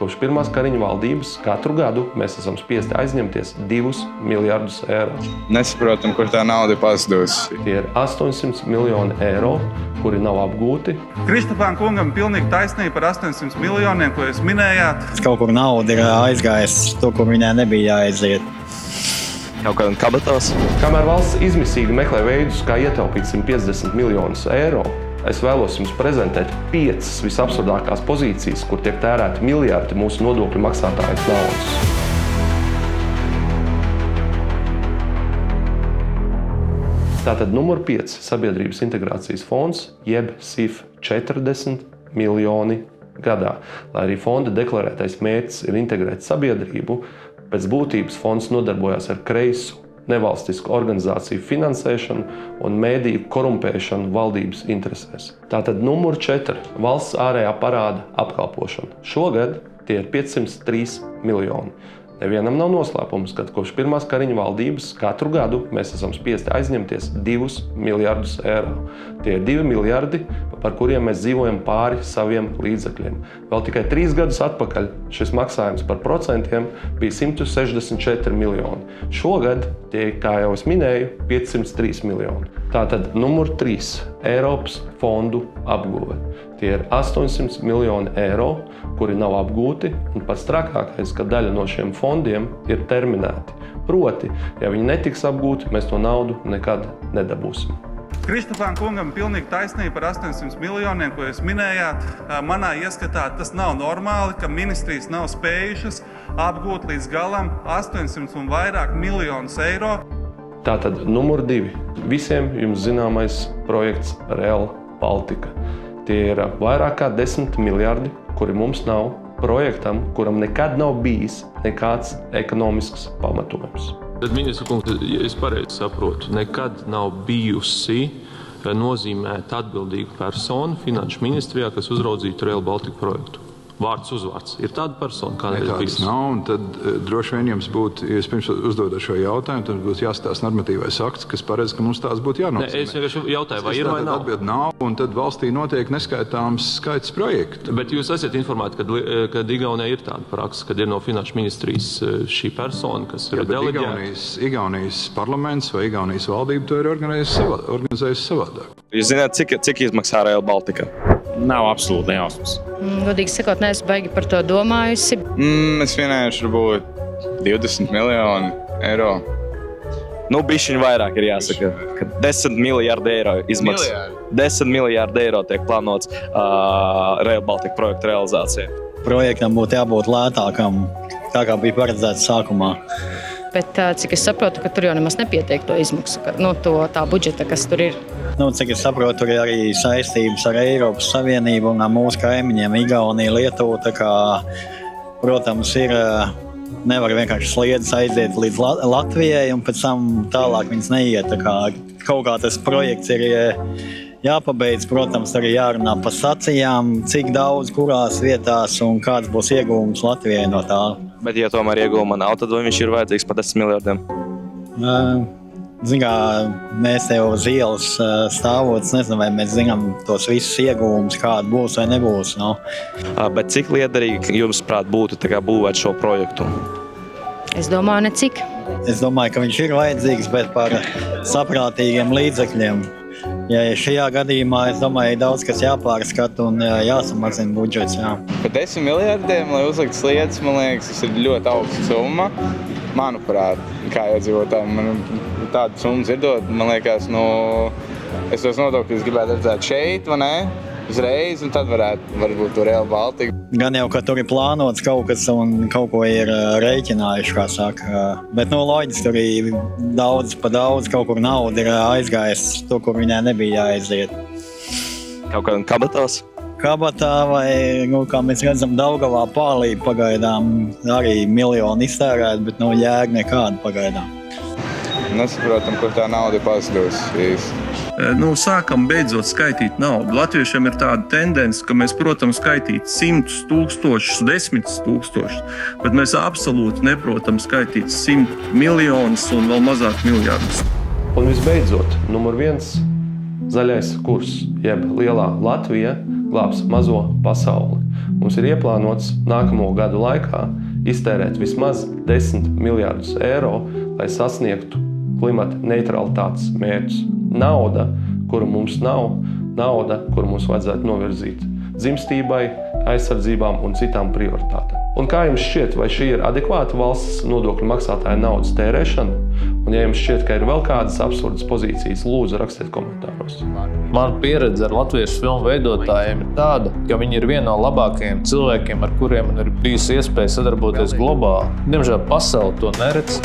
kopš pirmās Kariņa valdības katru gadu mēs esam spiesti aizņemties 2 miljardus eiro. Nesaprotam, kur tā nauda pazudusi. Tie ir 800 miljoni eiro, kuri nav apgūti. Kristofam kungam pilnīgi taisnība par 800 miljoniem, ko jūs minējāt. Kaut kur nauda ir aizgājusi to, kur viņai nebija jāaiziet. Kaut kādam kabatās. Kamēr valsts izmisīgi meklē veidus, kā ietaupīt 150 miljonus eiro, es vēlos jums prezentēt 5 visabsurdākās pozīcijas, kur tiek tērēti miljardi mūsu nodokļu maksātāju naudas. Tātad numur 5 - Sabiedrības integrācijas fonds, jeb SIF 40 miljoni gadā. Lai arī fonda deklarētais mērķis ir integrēt sabiedrību, pēc būtības fonds nodarbojās ar kreisu nevalstisku organizāciju finansēšanu un mēdīju korumpēšanu valdības interesēs. Tātad numur 4 - valsts ārējā parāda apkalpošana. Šogad tie ir 503 miljoni. Nevienam nav noslēpums, ka kopš pirmās Kariņa valdības katru gadu mēs esam spiesti aizņemties 2 miljardus eiro. Tie ir 2 miljardi, par kuriem mēs dzīvojam pāri saviem līdzekļiem. Vēl tikai 3 gadus atpakaļ šis maksājums par procentiem bija 164 miljoni. Šogad tie, kā jau es minēju, 503 miljoni. Tātad numur 3 - Eiropas fondu apguve. Tie ir 800 miljoni eiro, kuri nav apgūti, un pats trakākais, ka daļa no šiem fondiem ir terminēti. Proti, ja viņi netiks apgūti, mēs to naudu nekad nedabūsim. Kristofam kungam pilnīgi taisnība par 800 miljoniem, ko jūs minējāt. Manā ieskatā tas nav normāli, ka ministrijas nav spējušas apgūt līdz galam 800 un vairāk miljonus eiro. Tātad numur 2 - visiem jums zināmais projekts Rail Baltica. Tie ir vairāk kā 10 miljardi, kuri mums nav, projektam, kuram nekad nav bijis nekāds ekonomisks pamatojums. Tad, ministra kungs, ja es pareizi saprotu, nekad nav bijusi nozīmēta atbildīga persona Finanšu ministrijā, kas uzraudzītu Rail Baltica projektu. Vārds uzvārds. Ir tāda persona, kādreiz bijusi? Nav, un tad droši vien jums būtu, ja es pirms uzdodu šo jautājumu, tad būtu jāstāsta normatīvais akts, kas paredz, ka mums tās būtu jānozīmē. Es vienkārši jautāju, vai ir vai nav? Atbild nav, un tad valstī notiek neskaitāms skaits projektu. Bet jūs esat informēti, kad Igaunijā ir tāda praksa, kad ir no Finanšu ministrijas šī persona, kas ir deleģēta? Igaunijas parlaments vai Igaunijas valdība to ir organizējusi savādāk. Jūs zināt, cik izmaksā Rail Baltica? Nav absolūti nejausmas. Godīgi sakot, neesmu baigi par to domājusi. Es vienkārši varbūt 20 miljoni eiro. Bišķiņ vairāk ir jāsaka, ka 10 miljardi eiro izmaksā. 10 miljardi eiro tiek plānots Rail Baltica projekta realizācijai. Projektam būtu jābūt lētākam, tā kā bija paredzēts sākumā. Bet cik es saprotu, ka tur jau nemaz nepietiek to izmaksu, tā budžeta, kas tur ir. Cik es saprotu, tur ir arī saistības ar Eiropas Savienību un ar mūsu kaimiņiem Igauniju, Lietuvu. Tā kā, protams, nevar vienkārši sliedes aiziet līdz Latvijai un pēc tam tālāk viņas neiet. Tā kā kaut kā tas projekts ir jāpabeidz, protams, arī jārunā par stacijām, cik daudz, kurās vietās un kāds būs ieguvums Latvijai no tā. Bet, ja tomēr ieguvuma nav, tad vai viņš ir vajadzīgs par 10 miljardiem? Mēs te uz ielas stāvot, nezinu, vai mēs zinām tos visus ieguvumus, kādi būs vai nebūs. Bet cik liederīgi jums prāt būtu būvēt šo projektu? Es domāju, necik. Es domāju, ka viņš ir vajadzīgs, bet par saprātīgiem līdzekļiem. Ja šajā gadījumā, es domāju, daudz kas jāpārskata un jāsamazina budžets. Par 10 miljardiem, lai uzlikt sliedes, man liekas, tas ir ļoti augsta summa. Manuprāt, kā iedzīvotājiem, man tāda summa dzirdot, man liekas, es tos nodokļus gribētu redzēt šeit, vai ne? Uzreiz, un tad varbūt to Rail Baltica. Gan jau, ka tur ir plānots kaut kas un kaut ko ir rēķinājuši, kā saka. Bet loģiski tur ir daudz pa daudz, kaut kur nauda ir aizgājis to, kur viņai nebija jāaiziet. Kaut kādam kabatās? Kabatā vai, kā mēs redzam, Daugavā Pālī pagaidām arī miljoni iztērēt, bet jēga nekāda pagaidām. Nesaprotam, kur tā nauda pazudusi. Sākam beidzot skaitīt naudu. Latviešiem ir tāda tendence, ka mēs, protams, skaitīt 100 tūkstošus, 10 tūkstošus, bet mēs absolūti neprotam skaitīt 100 miljonus un vēl mazāk miljardus. Un visbeidzot, numur 1 - zaļais kurs, jeb lielā Latvija glābs mazo pasauli. Mums ir ieplānots nākamo gadu laikā iztērēt vismaz 10 miljārdus eiro, lai sasniegtu klimata neutralitātes mērķus. Nauda, kuru mums nav, nauda, kuru mums vajadzētu novirzīt dzimstībai, aizsardzībām un citām prioritātēm. Un kā jums šķiet, vai šī ir adekvāta valsts nodokļu maksātāja naudas tērēšana? Un ja jums šķiet, ka ir vēl kādas absurdas pozīcijas, lūdzu rakstiet komentāros. Mana pieredze ar latviešu filmu veidotājiem ir tāda, ka viņi ir viena no labākajiem cilvēkiem, ar kuriem man ir bijusi iespēja sadarboties globāli. Diemžēl pasaule to neredz.